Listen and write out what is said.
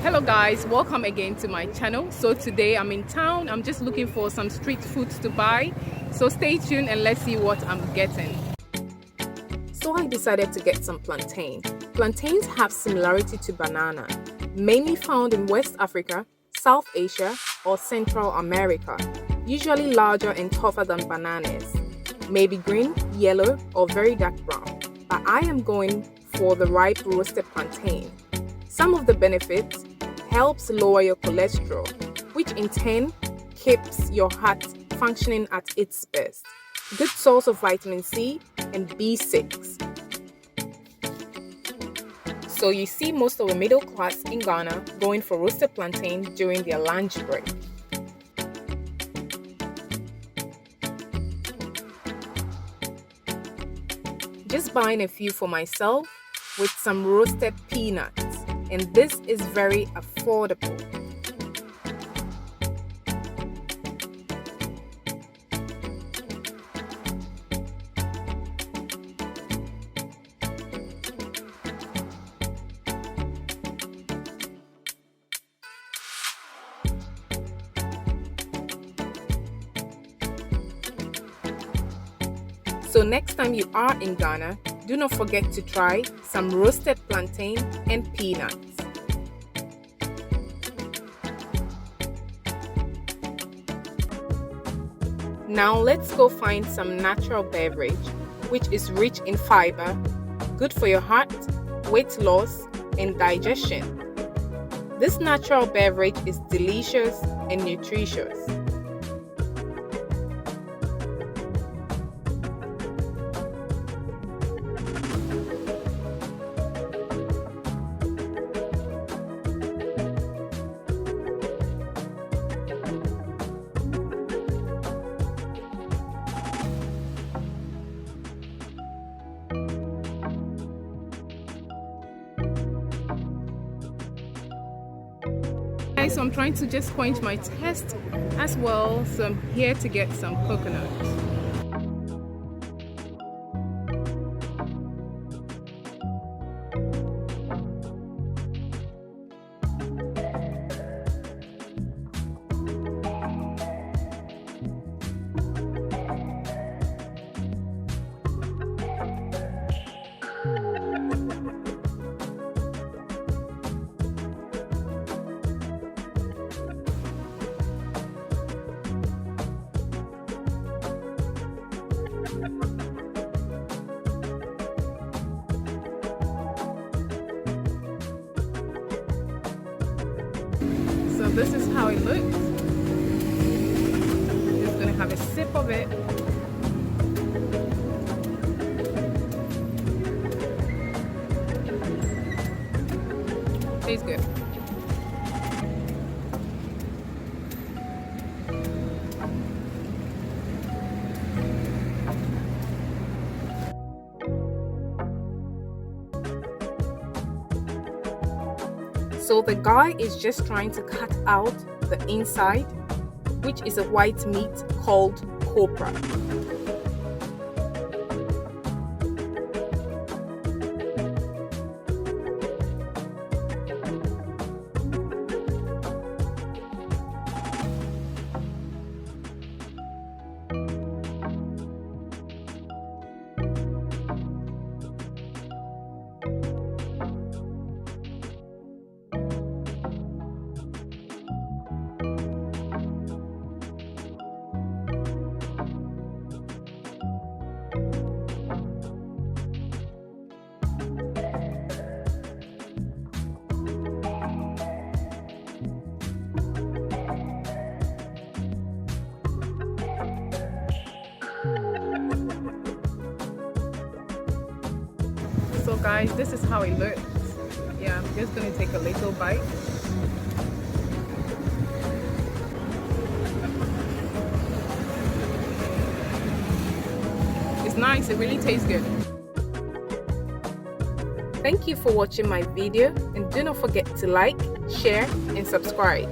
Hello guys, welcome again to my channel. So today I'm in town. I'm just looking for some street foods to buy, so stay tuned and let's see what I'm getting. So I decided to get some plantain. Plantains have similarity to banana, mainly found in West Africa, South Asia or Central America, usually larger and tougher than bananas, maybe green, yellow or very dark brown, but I am going for the ripe roasted plantain. Some of the benefits: helps lower your cholesterol, which in turn keeps your heart functioning at its best. Good source of vitamin C and B6. So you see most of the middle class in Ghana going for roasted plantain during their lunch break. Just buying a few for myself with some roasted peanuts. And this is very affordable. So next time you are in Ghana, do not forget to try some roasted plantain and peanuts. Now let's go find some natural beverage which is rich in fiber, good for your heart, weight loss, and digestion. This natural beverage is delicious and nutritious. So I'm trying to just quench my thirst as well, so I'm here to get some coconut. So this is how it looks. Just gonna have a sip of it. Tastes good. So the guy is just trying to cut out the inside, which is a white meat called copra. So guys, this is how it looks. Yeah, I'm just gonna take a little bite. It's nice, it really tastes good. Thank you for watching my video, and do not forget to like, share and subscribe.